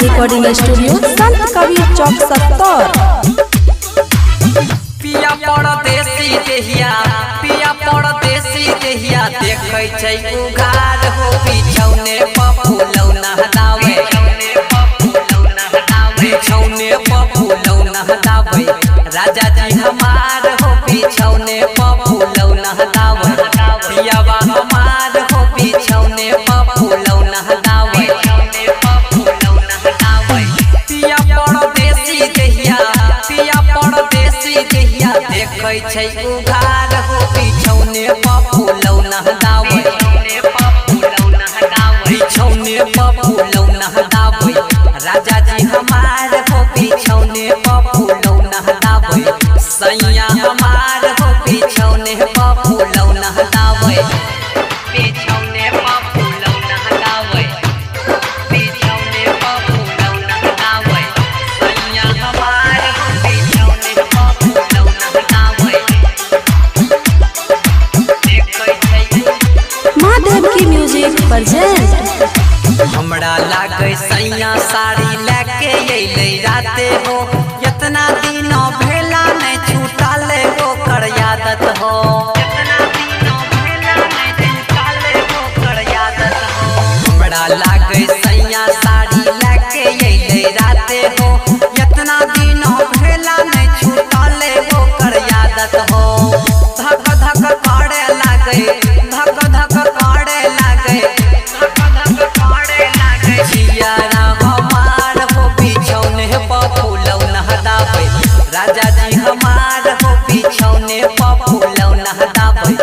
Recording studio संत कबीर चौक 70। पिया परदेसी देहिया देखै छै उघार हो बिछौने पफुलौना हटावे बिछौने पफुलौना हटावे राजा जी हमार हो बिछौने पफुलौना हटावे पियावा हमार हो बिछौने पफुलौना हटावे पिया परदेसी देहिया देखै छै उघार हो बिछौने पफुलौना हटावे बिछौने पफुलौना हटावे राजा जी हमार हो बिछौने पफुलौना हटावे सैया हमार हो बिछौने पफुलौना हटावे बिछौने पफुलौना हटावे बिछौने पफुलौना हटावे सैया हमार हो बिछौने पफुलौना हटावे देखै छै महादेव की म्यूजिक प्रेजेंट। हमरा लागे सैया साड़ी लेके अइले राते हो इतना दिन भेला नहीं छूटले ओकर यादत हो हमरा लागे सैया साड़ी लेके अइले राते हो इतना दिन भेला नहीं छूटले ओकर यादत हो धक धक करे लागे धक धक करे लागे जियारा हमार हो बिछौने पफुलौना हटावे राजा जी हमार हो बिछौने पफुलौना हटावे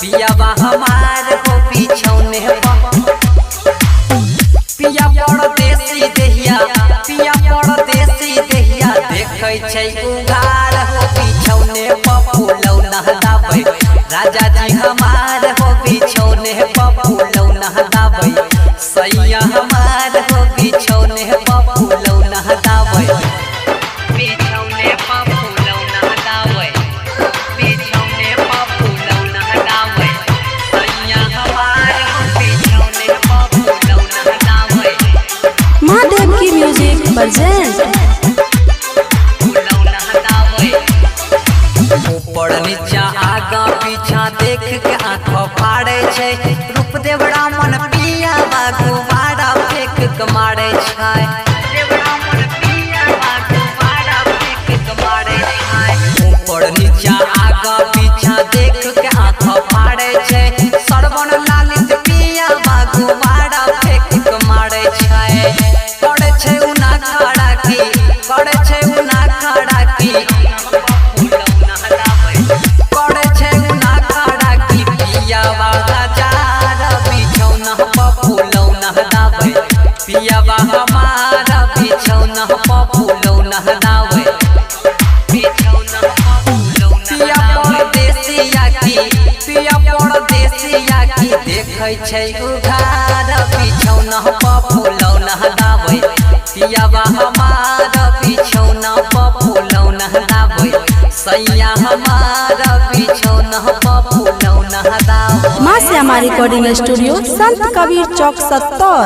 पियावा हमार हो बिछौने पिया परदेसी देहिया देखै छै उघार हो बिछौने पफुलौना हटावे राजा जी हमार हो बिछौने पफुलौना हटावे सैया हमार हो बिछौने पफुलौना हटावे बिछौने पफुलौना हटावे बिछौने पफुलौना हटावे सैया हमार हो बिछौने पफुलौना हटावे महादेव की म्यूजिक प्रेजेंट। ऊपर नीचा आगा पीछा देख के आँख फाड़े छै रूप देवड़ा मन पिया बागु बाड़ा फेंक के मारे छै ऊपर नीचा आगा पीछा देख के आँख फाड़े छै सरवन लालित पिया बागु बाड़ा फेंक के मारे छै करे छै उना खड़ा की करे छै उना खड़ा की करे छै उना खड़ा की पियावा हजार बिछौना पफुलौना हटावे पियावा हमार बिछौना पफुलौना हटावे बिछौना पिया परदेसिया की देखै छै उघार बिछौना पफुलौना हटावे पियावा हमार बिछौना पफुलौना हटावे सैया हमार बिछौना पफुलौना हटावे। माँ श्यामा रिकॉर्डिंग स्टूडियो संत कबीर चौक 70।